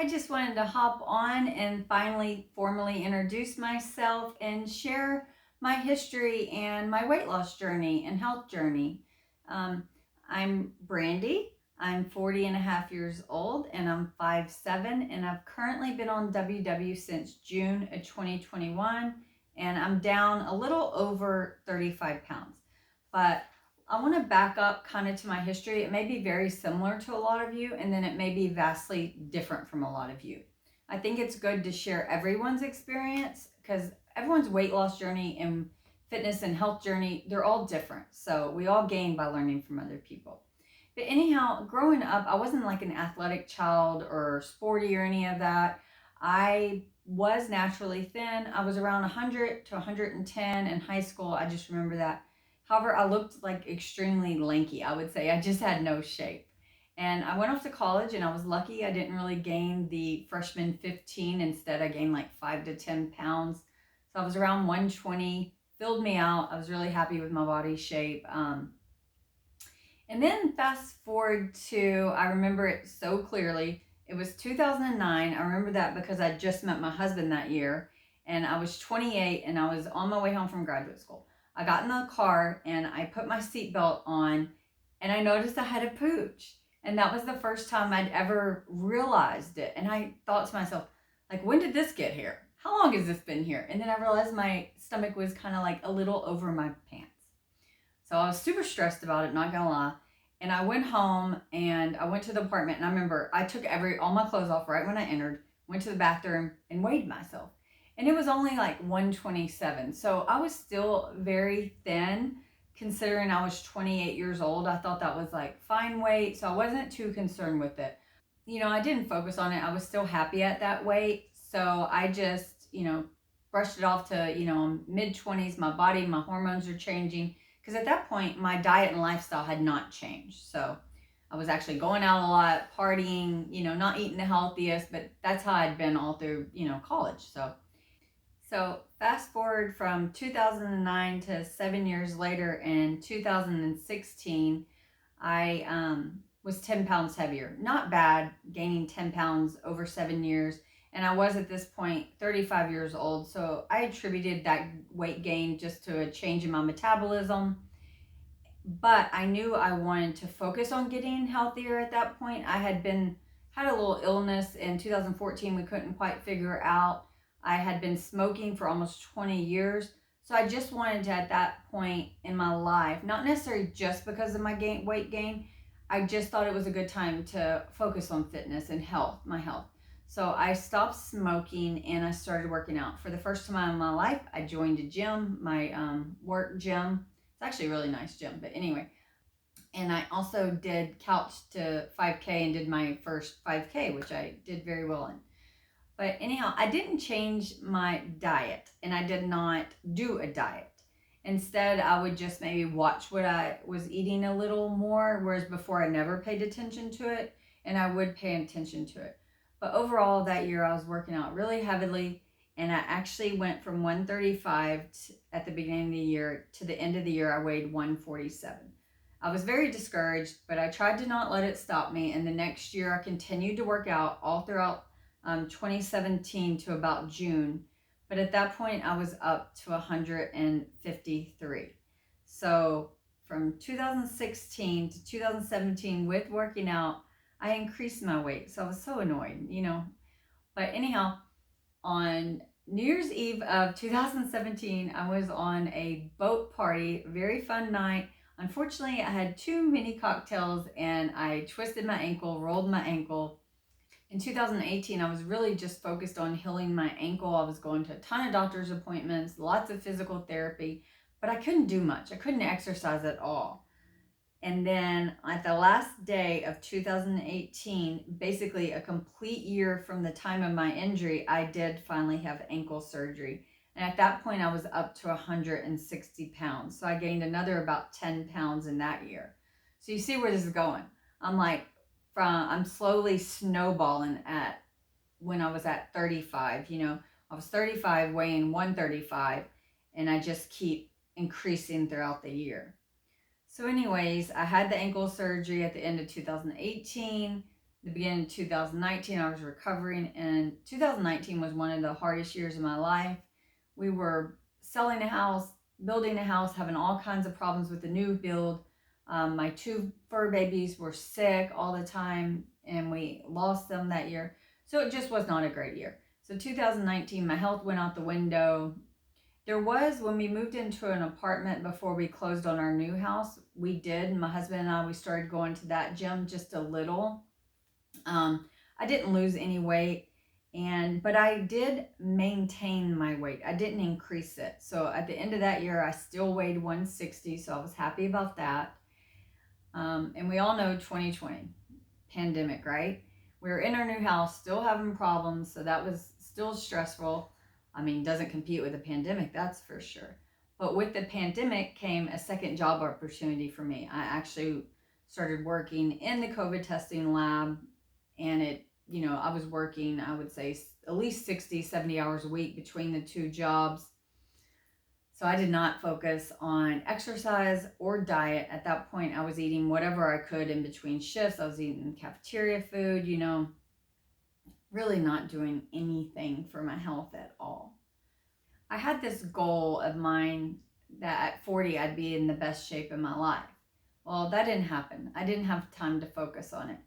I just wanted to hop on and finally formally introduce myself and share my history and my weight loss journey and health journey. Um, I'm Brandy. I'm 40 and a half years old and I'm 5'7", and I've currently been on WW since June of 2021, and I'm down a little over 35 pounds. But I want to back up kind of to my history. It may be very similar to a lot of you, and then it may be vastly different from a lot of you. I think it's good to share everyone's experience because everyone's weight loss journey and fitness and health journey, they're all different. So we all gain by learning from other people. But anyhow, growing up, I wasn't like an athletic child or sporty or any of that. I was naturally thin. I was around 100 to 110 in high school. I just remember that. However, I looked like extremely lanky, I would say. I just had no shape. And I went off to college and I was lucky I didn't really gain the freshman 15. Instead, I gained like 5 to 10 pounds. So I was around 120, filled me out. I was really happy with my body shape. And then fast forward to, I remember it so clearly. It was 2009. I remember that because I just met my husband that year and I was 28 and I was on my way home from graduate school. I got in the car and I put my seatbelt on and I noticed I had a pooch. And that was the first time I'd ever realized it. And I thought to myself, like, when did this get here? How long has this been here? And then I realized my stomach was kind of like a little over my pants. So I was super stressed about it, not gonna lie. And I went home and I went to the apartment, and I remember I took all my clothes off right when I entered, went to the bathroom and weighed myself. And it was only like 127. So I was still very thin considering I was 28 years old. I thought that was like fine weight, so I wasn't too concerned with it. I didn't focus on it. I was still happy at that weight. So I just, brushed it off to, mid 20s. My body, my hormones are changing. Because at that point, my diet and lifestyle had not changed. So I was actually going out a lot, partying, not eating the healthiest, but that's how I'd been all through, college. So fast forward from 2009 to 7 years later in 2016, I was 10 pounds heavier. Not bad, gaining 10 pounds over 7 years. And I was at this point 35 years old. So I attributed that weight gain just to a change in my metabolism. But I knew I wanted to focus on getting healthier at that point. Had a little illness in 2014 we couldn't quite figure out. I had been smoking for almost 20 years. So I just wanted to, at that point in my life, not necessarily just because of my weight gain, I just thought it was a good time to focus on fitness and health, my health. So I stopped smoking and I started working out. For the first time in my life, I joined a gym, my work gym. It's actually a really nice gym, but anyway. And I also did couch to 5K and did my first 5K, which I did very well in. But anyhow, I didn't change my diet and I did not do a diet. Instead, I would just maybe watch what I was eating a little more, whereas before I never paid attention to it, and I would pay attention to it. But overall, that year I was working out really heavily, and I actually went from 135 at the beginning of the year to the end of the year, I weighed 147. I was very discouraged, but I tried to not let it stop me. And the next year, I continued to work out all throughout 2017 to about June. But at that point, I was up to 153. So from 2016 to 2017, with working out, I increased my weight. So I was so annoyed. But anyhow, on New Year's Eve of 2017, I was on a boat party, very fun night. Unfortunately, I had too many cocktails and I twisted my ankle, rolled my ankle. In 2018, I was really just focused on healing my ankle. I was going to a ton of doctor's appointments, lots of physical therapy, but I couldn't do much. I couldn't exercise at all. And then at the last day of 2018, basically a complete year from the time of my injury, I did finally have ankle surgery. And at that point, I was up to 160 pounds. So I gained another about 10 pounds in that year. So you see where this is going. I'm slowly snowballing at when I was at 35. I was 35 weighing 135, and I just keep increasing throughout the year. So anyways, I had the ankle surgery at the end of 2018. the beginning of 2019, I was recovering, and 2019 was one of the hardest years of my life. We were selling a house, building a house, having all kinds of problems with the new build. My two fur babies were sick all the time, and we lost them that year. So it just was not a great year. So 2019, my health went out the window. There was, when we moved into an apartment before we closed on our new house, my husband and I, we started going to that gym just a little. I didn't lose any weight, but I did maintain my weight. I didn't increase it. So at the end of that year, I still weighed 160. So I was happy about that. And we all know 2020 pandemic, right? We were in our new house, still having problems. So that was still stressful. I mean, doesn't compete with a pandemic, that's for sure. But with the pandemic came a second job opportunity for me. I actually started working in the COVID testing lab, and I was working, I would say, at least 60, 70 hours a week between the two jobs. So I did not focus on exercise or diet. At that point, I was eating whatever I could in between shifts. I was eating cafeteria food, really not doing anything for my health at all. I had this goal of mine that at 40, I'd be in the best shape in my life. Well, that didn't happen. I didn't have time to focus on it.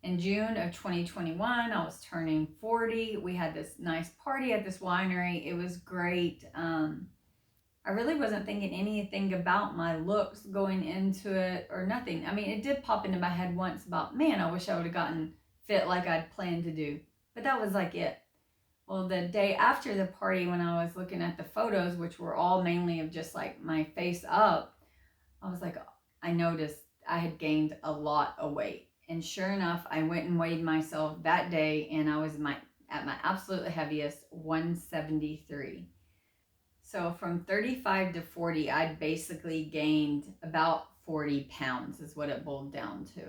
In June of 2021, I was turning 40. We had this nice party at this winery. It was great. I really wasn't thinking anything about my looks going into it or nothing. I mean, it did pop into my head once about, man, I wish I would have gotten fit like I'd planned to do. But that was like it. Well, the day after the party, when I was looking at the photos, which were all mainly of just like my face up, I was like, I noticed I had gained a lot of weight. And sure enough, I went and weighed myself that day, and I was at my absolute heaviest, 173. So from 35 to 40, I basically gained about 40 pounds is what it boiled down to.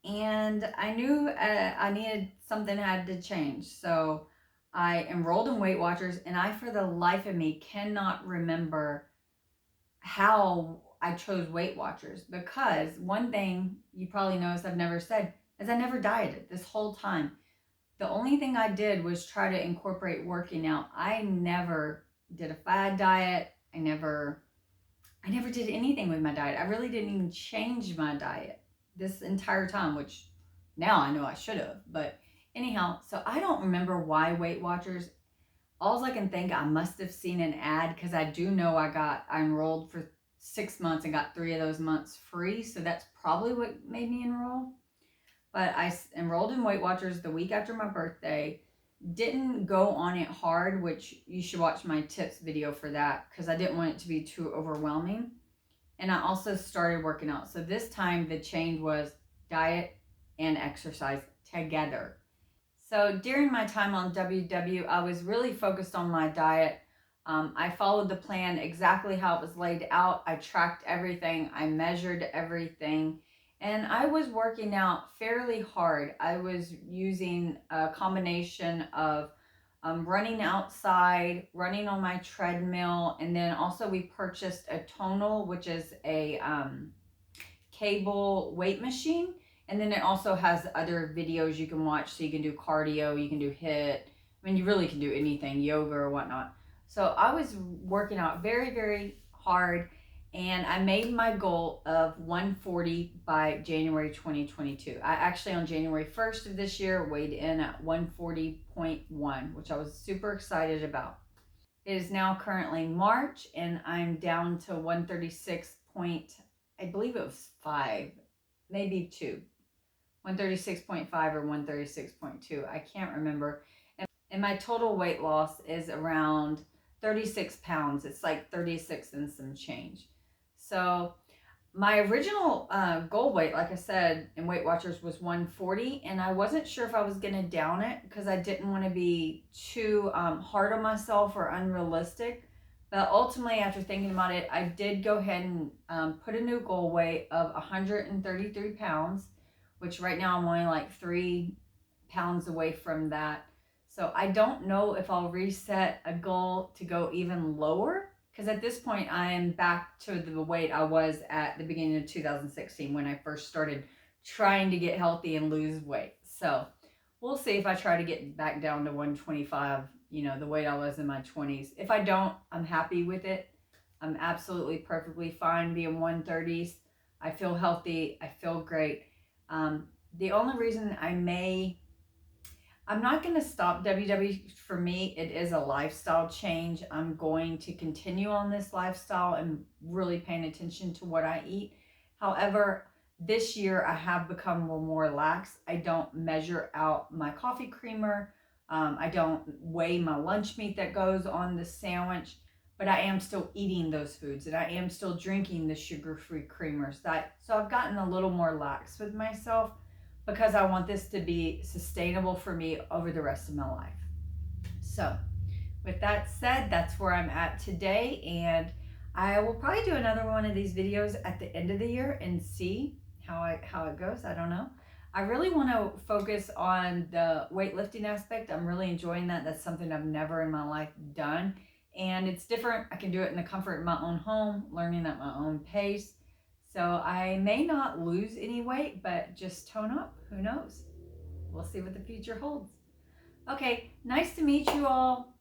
And I knew I needed something had to change. So I enrolled in Weight Watchers, and I, for the life of me, cannot remember how I chose Weight Watchers, because one thing you probably noticed I've never said is I never dieted this whole time. The only thing I did was try to incorporate working out. I never did a fad diet. I never did anything with my diet. I really didn't even change my diet this entire time, which now I know I should have. But anyhow, so I don't remember why Weight Watchers. All I can think, I must have seen an ad, because I do know I enrolled for 6 months and got 3 of those months free. So that's probably what made me enroll. But I enrolled in Weight Watchers the week after my birthday. Didn't go on it hard, which you should watch my tips video for that, because I didn't want it to be too overwhelming. And I also started working out. So this time the change was diet and exercise together. So during my time on WW, I was really focused on my diet. I followed the plan exactly how it was laid out. I tracked everything. I measured everything. And I was working out fairly hard. I was using a combination of running outside, running on my treadmill, and then also we purchased a Tonal, which is a cable weight machine. And then it also has other videos you can watch, so you can do cardio, you can do HIIT. I mean, you really can do anything, yoga or whatnot. So I was working out very, very hard, and I made my goal of 140 by January 2022. I actually, on January 1st of this year, weighed in at 140.1, which I was super excited about. It is now currently March, and I'm down to 136 I believe it was 5, maybe 2. 136.5 or 136.2. I can't remember. And my total weight loss is around 36 pounds. It's like 36 and some change. So my original goal weight, like I said, in Weight Watchers was 140. And I wasn't sure if I was going to down it, because I didn't want to be too hard on myself or unrealistic. But ultimately, after thinking about it, I did go ahead and put a new goal weight of 133 pounds, which right now I'm only like 3 pounds away from that. So I don't know if I'll reset a goal to go even lower, because at this point I am back to the weight I was at the beginning of 2016 when I first started trying to get healthy and lose weight. So we'll see if I try to get back down to 125, the weight I was in my 20s. If I don't, I'm happy with it. I'm absolutely perfectly fine being 130s. I feel healthy. I feel great. The only reason I'm not going to stop WW. For me, it is a lifestyle change. I'm going to continue on this lifestyle and really paying attention to what I eat. However, this year I have become more lax. I don't measure out my coffee creamer. I don't weigh my lunch meat that goes on the sandwich, but I am still eating those foods and I am still drinking the sugar-free creamers. So I've gotten a little more lax with myself because I want this to be sustainable for me over the rest of my life. So with that said, that's where I'm at today, and I will probably do another one of these videos at the end of the year and see how it goes. I don't know. I really want to focus on the weightlifting aspect. I'm really enjoying that. That's something I've never in my life done, and it's different. I can do it in the comfort of my own home, learning at my own pace. So I may not lose any weight, but just tone up. Who knows? We'll see what the future holds. Okay, nice to meet you all.